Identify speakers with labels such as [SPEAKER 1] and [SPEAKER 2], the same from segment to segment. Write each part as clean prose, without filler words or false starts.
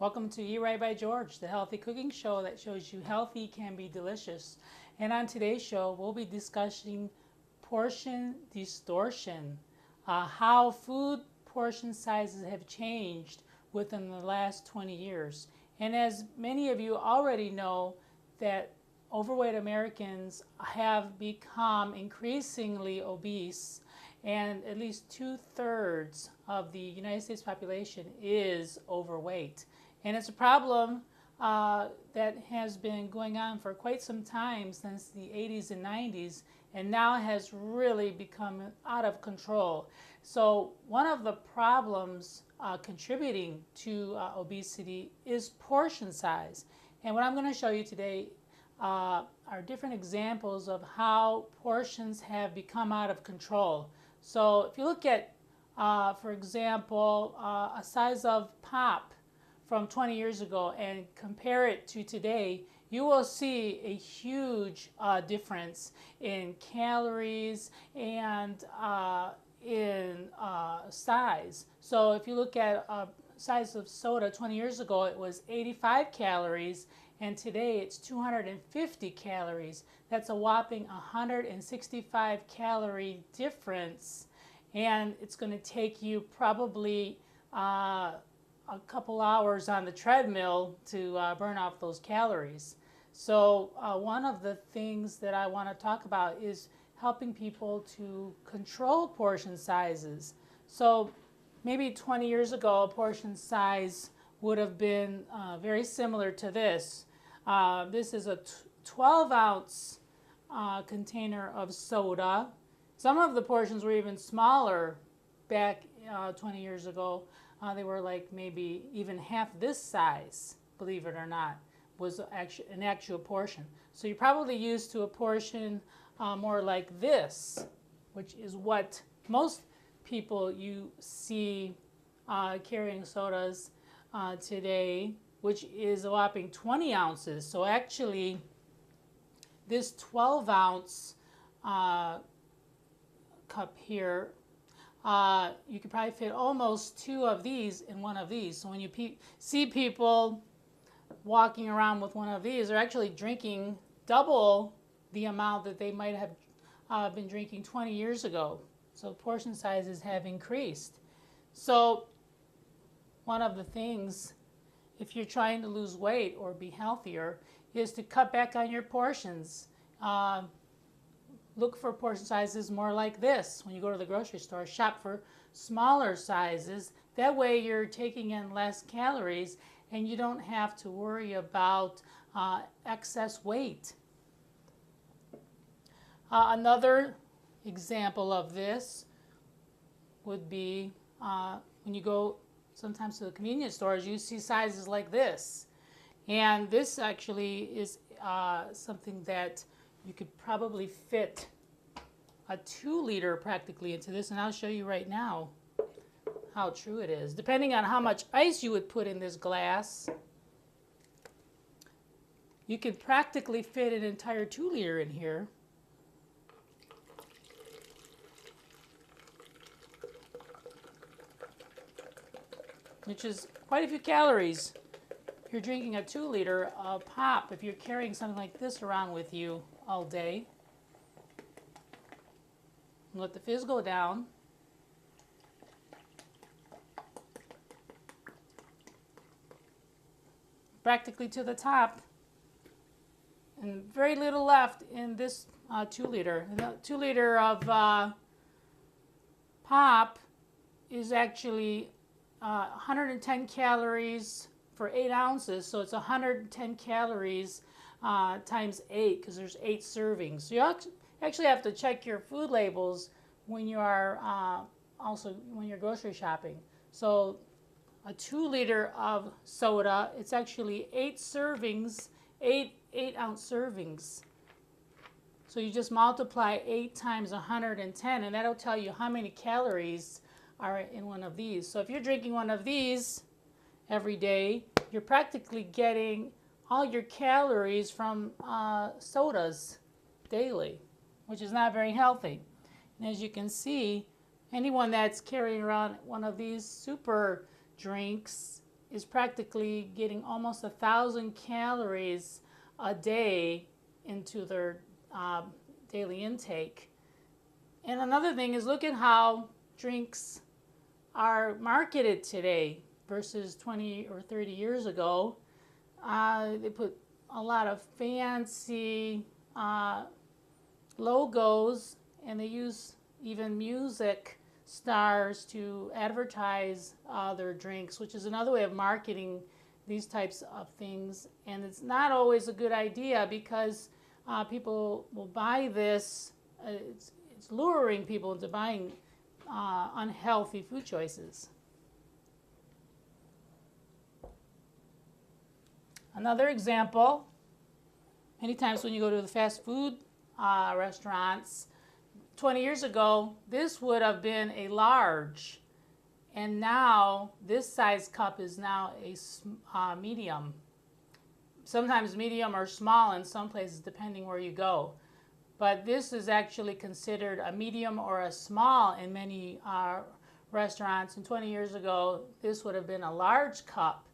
[SPEAKER 1] Welcome to Eat Right by George, the healthy cooking show that shows you healthy can be delicious. And on today's show, we'll be discussing portion distortion, how food portion sizes have changed within the last 20 years. And as many of you already know, that overweight Americans have become increasingly obese, and at least 2/3 of the United States population is overweight. And it's a problem that has been going on for quite some time, since the 80s and 90s, and now has really become out of control. So one of the problems contributing to obesity is portion size. And what I'm going to show you today are different examples of how portions have become out of control. So if you look at, for example, a size of pop from 20 years ago and compare it to today, you will see a huge difference in calories and in size. So if you look at a size of soda 20 years ago, it was 85 calories, and today it's 250 calories. That's a whopping 165 calorie difference, and it's going to take you probably a couple hours on the treadmill to burn off those calories. So one of the things that I want to talk about is helping people to control portion sizes. So maybe 20 years ago, a portion size would have been very similar to this. This is a 12-ounce container of soda. Some of the portions were even smaller back 20 years ago. They were like maybe even half this size, believe it or not, was an actual portion. So you're probably used to a portion more like this, which is what most people you see carrying sodas today, which is a whopping 20 ounces. So actually, this 12-ounce cup here, you could probably fit almost 2 of these in one of these. So when you see people walking around with one of these, they're actually drinking double the amount that they might have been drinking 20 years ago. So portion sizes have increased. So one of the things, if you're trying to lose weight or be healthier, is to cut back on your portions. Look for portion sizes more like this when you go to the grocery store. Shop for smaller sizes. That way you're taking in less calories and you don't have to worry about excess weight. Another example of this would be when you go sometimes to the convenience stores, you see sizes like this. And this actually is something that you could probably fit a 2-liter practically into this, and I'll show you right now how true it is. Depending on how much ice you would put in this glass, you could practically fit an entire 2-liter in here. Which is quite a few calories. You're drinking a 2-liter of pop if you're carrying something like this around with you all day. Let the fizz go down. Practically to the top. And very little left in this 2-liter. The 2-liter of pop is actually 110 calories for 8 ounces, so it's 110 calories times 8, because there's 8 servings. So you actually have to check your food labels when you are also when you're grocery shopping. So a 2-liter of soda, it's actually 8 servings, 8-ounce servings. So you just multiply 8 times 110, and that'll tell you how many calories are in one of these. So if you're drinking one of these every day, you're practically getting all your calories from sodas daily, which is not very healthy. And as you can see, anyone that's carrying around one of these super drinks is practically getting almost 1,000 calories a day into their daily intake. And another thing is, look at how drinks are marketed today versus 20 or 30 years ago. They put a lot of fancy logos, and they use even music stars to advertise their drinks, which is another way of marketing these types of things. And it's not always a good idea, because people will buy this. It's luring people into buying unhealthy food choices. Another example, many times when you go to the fast food restaurants, 20 years ago, this would have been a large, and now this size cup is now a medium. Sometimes medium or small in some places, depending where you go. But this is actually considered a medium or a small in many restaurants. And 20 years ago, this would have been a large cup.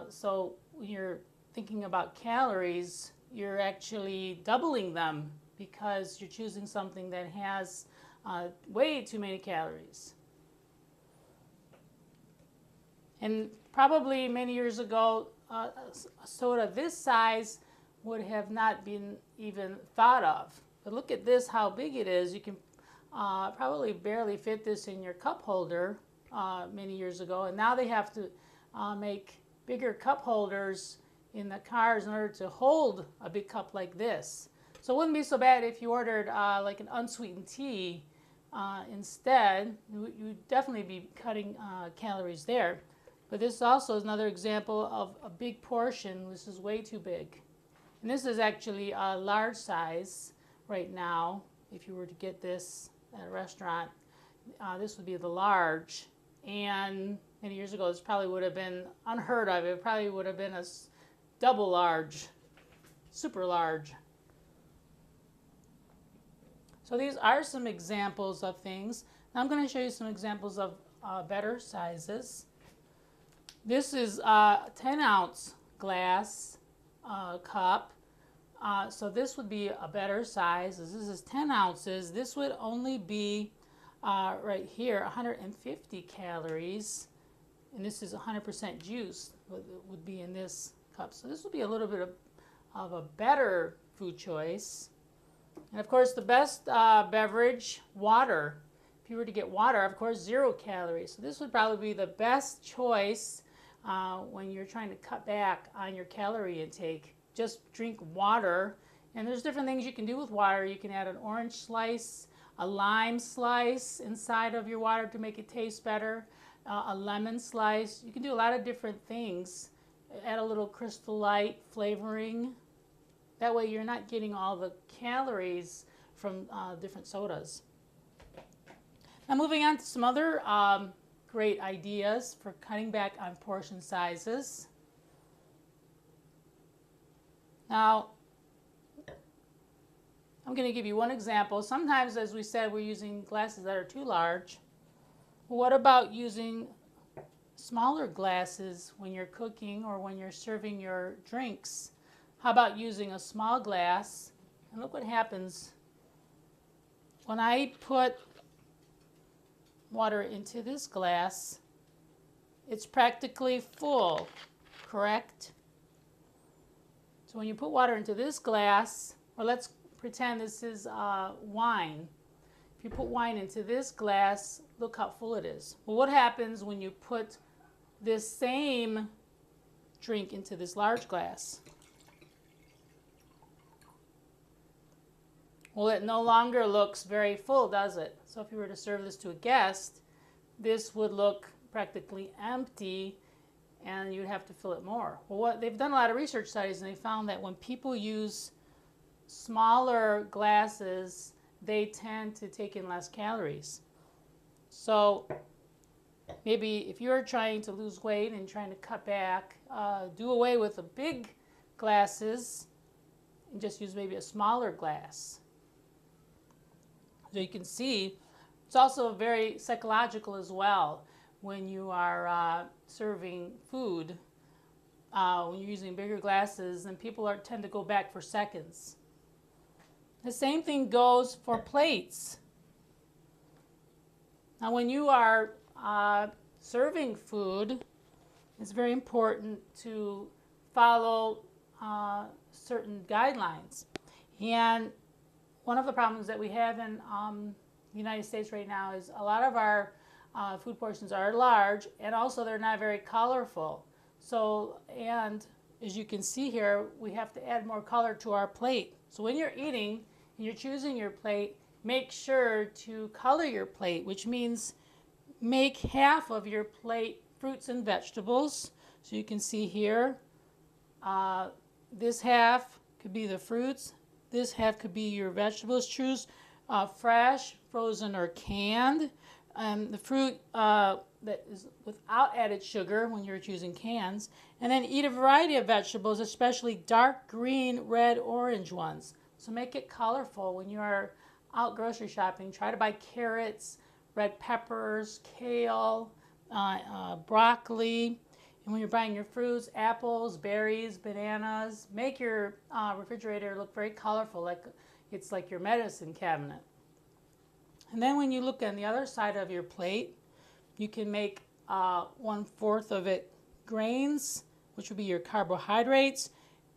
[SPEAKER 1] So when you're thinking about calories, you're actually doubling them, because you're choosing something that has way too many calories. And probably many years ago, a soda this size would have not been even thought of. But look at this, how big it is. You can probably barely fit this in your cup holder many years ago. And now they have to make bigger cup holders in the cars in order to hold a big cup like this. So it wouldn't be so bad if you ordered like an unsweetened tea instead. You'd definitely be cutting calories there. But this also is another example of a big portion. This is way too big. And this is actually a large size right now. If you were to get this at a restaurant, this would be the large. And many years ago, this probably would have been unheard of. It probably would have been a double large, super large. So these are some examples of things. Now I'm going to show you some examples of better sizes. This is a 10-ounce glass cup. So this would be a better size. This is 10 ounces. This would only be right here 150 calories. And this is 100% juice would be in this cup. So this would be a little bit of a better food choice. And of course, the best beverage, water. If you were to get water, of course, 0 calories. So this would probably be the best choice when you're trying to cut back on your calorie intake. Just drink water. And there's different things you can do with water. You can add an orange slice, a lime slice inside of your water to make it taste better, a lemon slice. You can do a lot of different things. Add a little Crystal Light flavoring. That way you're not getting all the calories from different sodas. Now moving on to some other great ideas for cutting back on portion sizes. Now, I'm going to give you one example. Sometimes, as we said, we're using glasses that are too large. What about using smaller glasses when you're cooking or when you're serving your drinks? How about using a small glass? And look what happens when I put water into this glass. It's practically full, correct? So when you put water into this glass, or let's pretend this is wine. If you put wine into this glass, look how full it is. Well, what happens when you put this same drink into this large glass? Well, it no longer looks very full, does it? So if you were to serve this to a guest, this would look practically empty, and you'd have to fill it more. Well, they've done a lot of research studies, and they found that when people use smaller glasses, they tend to take in less calories. So maybe if you're trying to lose weight and trying to cut back, do away with the big glasses and just use maybe a smaller glass. So you can see it's also very psychological as well. when you are serving food. When you're using bigger glasses, and people tend to go back for seconds. The same thing goes for plates. Now, when you are serving food, it's very important to follow certain guidelines. And one of the problems that we have in the United States right now is a lot of our food portions are large, and also they're not very colorful. So, and as you can see here, we have to add more color to our plate. So when you're eating and you're choosing your plate, make sure to color your plate, which means make half of your plate fruits and vegetables. So you can see here, this half could be the fruits, this half could be your vegetables. Choose fresh, frozen, or canned. The fruit that is without added sugar when you're choosing cans. And then eat a variety of vegetables, especially dark green, red, orange ones. So make it colorful when you are out grocery shopping. Try to buy carrots, red peppers, kale, broccoli. And when you're buying your fruits, apples, berries, bananas, make your refrigerator look very colorful, like it's like your medicine cabinet. And then when you look on the other side of your plate, you can make 1/4 of it grains, which would be your carbohydrates,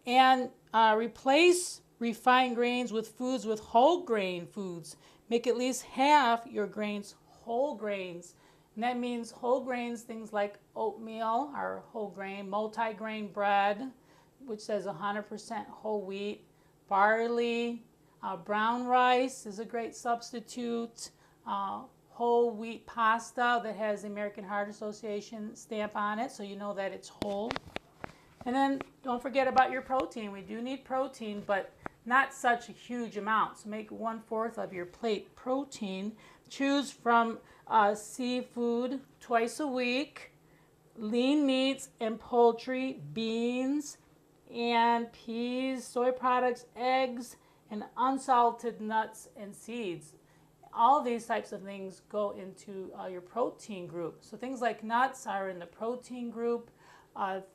[SPEAKER 1] and replace refined grains with foods with whole grain foods. Make at least half your grains whole grains. And that means whole grains, things like oatmeal or whole grain, multi-grain bread, which says 100% whole wheat, barley, brown rice is a great substitute, whole wheat pasta that has the American Heart Association stamp on it, so you know that it's whole. And then don't forget about your protein. We do need protein, but not such a huge amount. So make 1/4 of your plate protein. Choose from seafood twice a week, lean meats and poultry, beans and peas, soy products, eggs, and unsalted nuts and seeds. All these types of things go into your protein group. So things like nuts are in the protein group.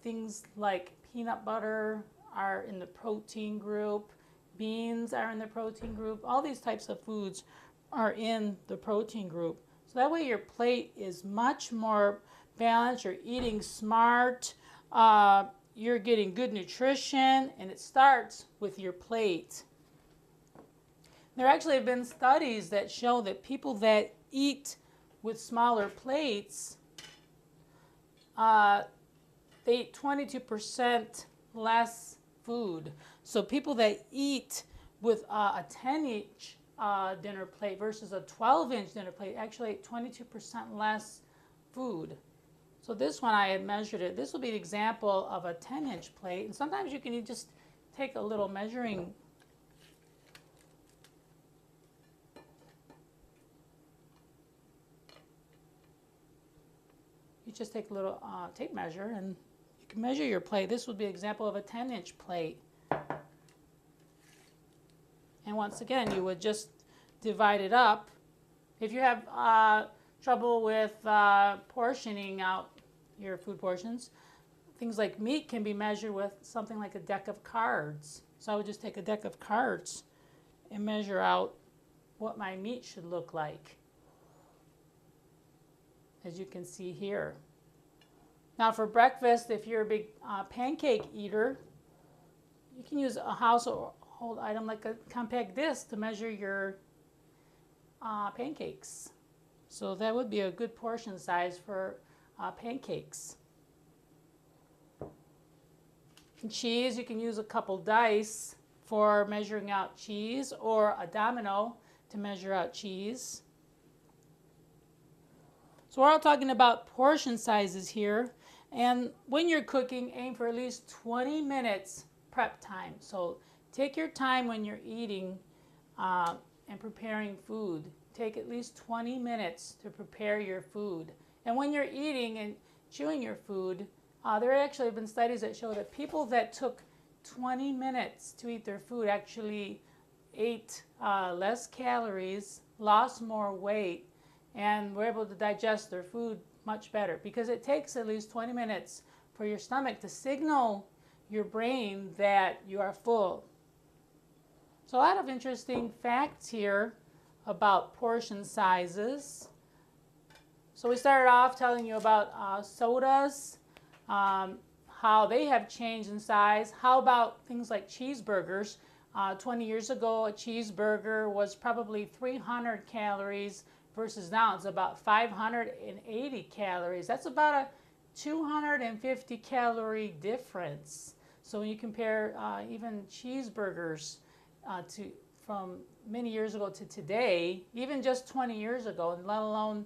[SPEAKER 1] Things like peanut butter are in the protein group. Beans are in the protein group. All these types of foods are in the protein group. So that way your plate is much more balanced. You're eating smart. You're getting good nutrition, and it starts with your plate. There actually have been studies that show that people that eat with smaller plates, they eat 22% less food. So people that eat with a 10-inch dinner plate versus a 12-inch dinner plate actually ate 22% less food. So this one I had measured it. This will be an example of a 10-inch plate. And sometimes you can just take a little measuring. You just take a little tape measure and you can measure your plate. This would be an example of a 10-inch plate. And once again, you would just divide it up. If you have trouble with portioning out your food portions, things like meat can be measured with something like a deck of cards. So I would just take a deck of cards and measure out what my meat should look like, as you can see here. Now for breakfast, if you're a big pancake eater, you can use a household item like a compact disc to measure your pancakes. So that would be a good portion size for pancakes. And cheese, you can use a couple dice for measuring out cheese, or a domino to measure out cheese. So we're all talking about portion sizes here. And when you're cooking, aim for at least 20 minutes prep time. So take your time when you're eating and preparing food. Take at least 20 minutes to prepare your food. And when you're eating and chewing your food, there actually have been studies that show that people that took 20 minutes to eat their food actually ate less calories, lost more weight, and were able to digest their food much better because it takes at least 20 minutes for your stomach to signal your brain that you are full. So a lot of interesting facts here about portion sizes. So we started off telling you about sodas, how they have changed in size. How about things like cheeseburgers? 20 years ago, a cheeseburger was probably 300 calories versus now it's about 580 calories. That's about a 250 calorie difference. So when you compare even cheeseburgers from many years ago to today, even just 20 years ago, and let alone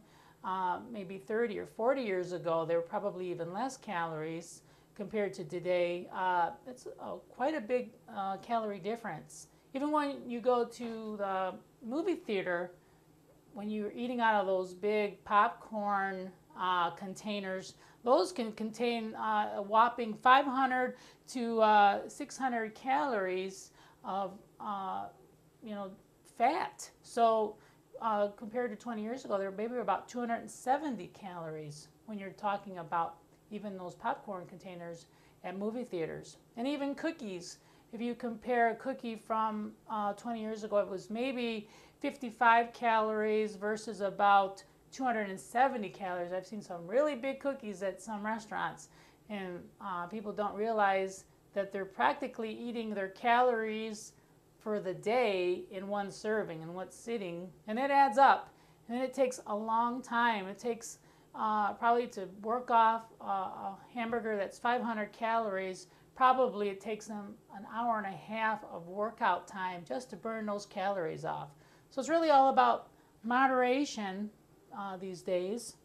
[SPEAKER 1] maybe 30 or 40 years ago, they were probably even less calories compared to today. It's quite a big calorie difference. Even when you go to the movie theater, when you're eating out of those big popcorn containers, those can contain a whopping 500 to 600 calories of fat. So compared to 20 years ago, they were maybe about 270 calories when you're talking about even those popcorn containers at movie theaters. And even cookies. If you compare a cookie from 20 years ago, it was maybe 55 calories versus about 270 calories. I've seen some really big cookies at some restaurants, and people don't realize that they're practically eating their calories for the day in one serving, in one sitting, and it adds up. And it takes a long time. It takes probably to work off a hamburger that's 500 calories, probably it takes them an hour and a half of workout time just to burn those calories off. So it's really all about moderation these days,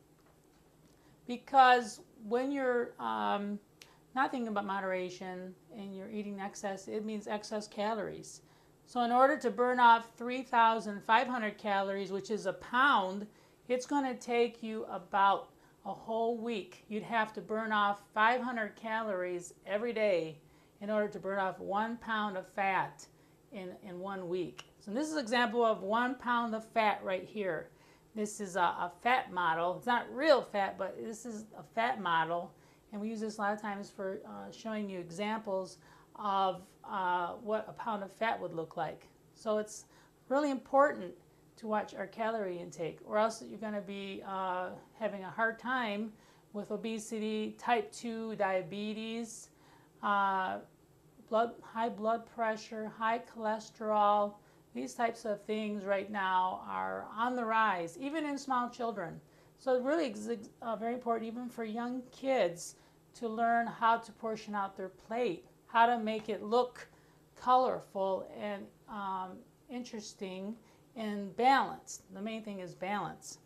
[SPEAKER 1] because when you're not thinking about moderation and you're eating excess, it means excess calories. So in order to burn off 3,500 calories, which is a pound, it's going to take you about a whole week. You'd have to burn off 500 calories every day in order to burn off 1 pound of fat in 1 week. So this is an example of 1 pound of fat right here. This is a fat model. It's not real fat, but this is a fat model. And we use this a lot of times for showing you examples of what a pound of fat would look like. So it's really important to watch our calorie intake, or else you're going to be having a hard time with obesity, type 2 diabetes, high blood pressure, high cholesterol. These types of things right now are on the rise, even in small children. So it really is very important, even for young kids, to learn how to portion out their plate, how to make it look colorful and interesting and balanced. The main thing is balance.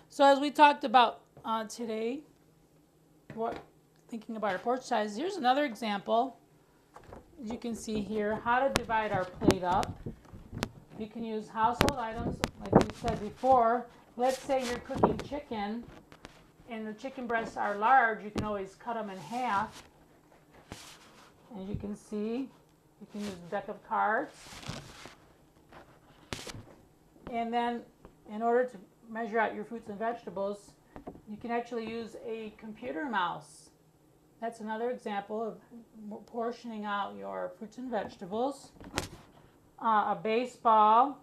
[SPEAKER 1] So as we talked about today, thinking about our portion size, here's another example. You can see here how to divide our plate up. You can use household items, like we said before. Let's say you're cooking chicken and the chicken breasts are large. You can always cut them in half. As you can see, you can use a deck of cards. And then in order to measure out your fruits and vegetables, you can actually use a computer mouse. That's another example of portioning out your fruits and vegetables. A baseball,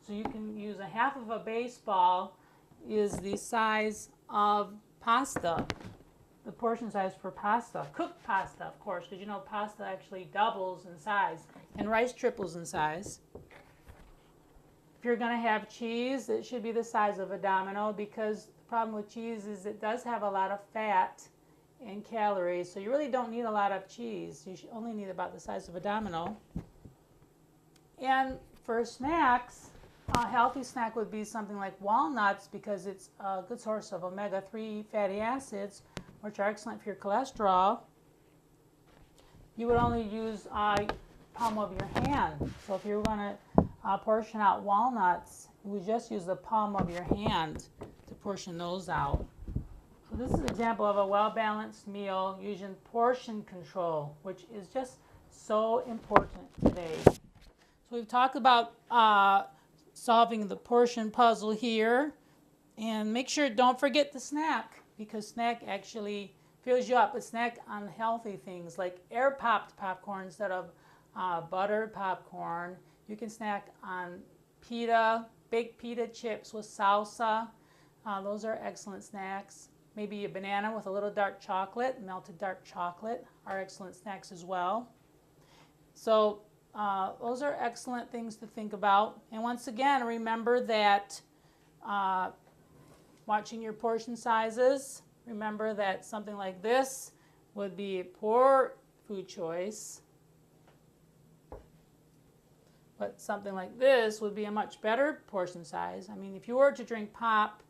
[SPEAKER 1] so you can use a half of a baseball is the size of pasta, the portion size for pasta. Cooked pasta, of course, because you know pasta actually doubles in size and rice triples in size. If you're going to have cheese, it should be the size of a domino, because the problem with cheese is it does have a lot of fat and calories, so you really don't need a lot of cheese. You should only need about the size of a domino. And for snacks, a healthy snack would be something like walnuts, because it's a good source of omega-3 fatty acids, which are excellent for your cholesterol. You would only use palm of your hand. So if you're going to portion out walnuts, you would just use the palm of your hand to portion those out. So this is an example of a well-balanced meal using portion control, which is just so important today. So we've talked about solving the portion puzzle here, And make sure, don't forget the snack, because snack actually fills you up. But snack on healthy things like air popped popcorn instead of buttered popcorn. You can snack on pita, baked pita chips with salsa. Those are excellent snacks. Maybe a banana with a little dark chocolate, melted dark chocolate are excellent snacks as well. So those are excellent things to think about. And once again, remember that watching your portion sizes, remember that something like this would be a poor food choice, but something like this would be a much better portion size. I mean, if you were to drink pop,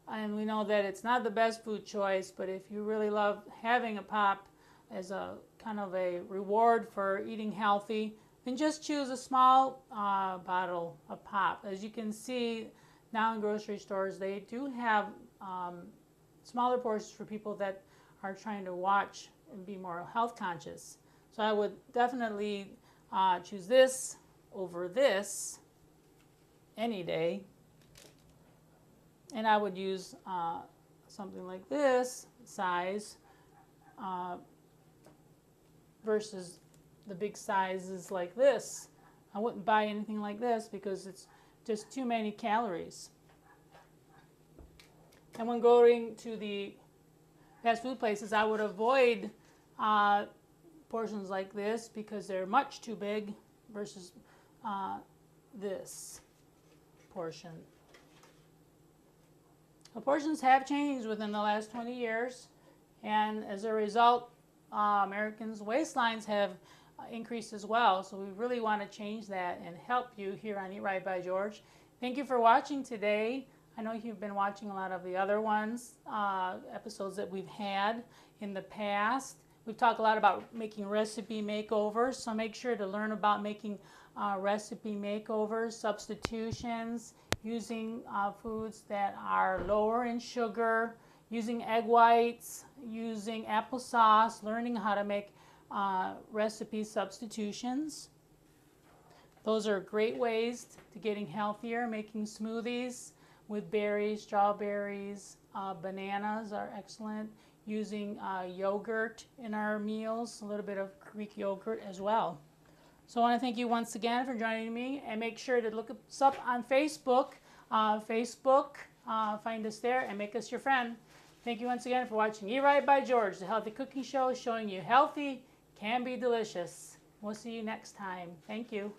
[SPEAKER 1] and we know that it's not the best food choice, but if you really love having a pop as a kind of a reward for eating healthy, then just choose a small bottle of pop. As you can see now in grocery stores, they do have smaller portions for people that are trying to watch and be more health conscious. So I would definitely choose this over this any day. And I would use something like this size versus the big sizes like this. I wouldn't buy anything like this because it's just too many calories. And when going to the fast food places, I would avoid portions like this because they're much too big versus this portion. The portions have changed within the last 20 years, and as a result, Americans' waistlines have increased as well. So we really want to change that and help you here on Eat Right by George. Thank you for watching today. I know you've been watching a lot of the other ones, episodes that we've had in the past. We've talked a lot about making recipe makeovers, so make sure to learn about making recipe makeovers, substitutions, using foods that are lower in sugar, using egg whites, using applesauce, learning how to make recipe substitutions. Those are great ways to getting healthier. Making smoothies with berries, strawberries, bananas are excellent. Using yogurt in our meals, a little bit of Greek yogurt as well. So I want to thank you once again for joining me, and make sure to look us up on Facebook. Find us there and make us your friend. Thank you once again for watching Eat Right by George, the healthy cooking show showing you healthy can be delicious. We'll see you next time. Thank you.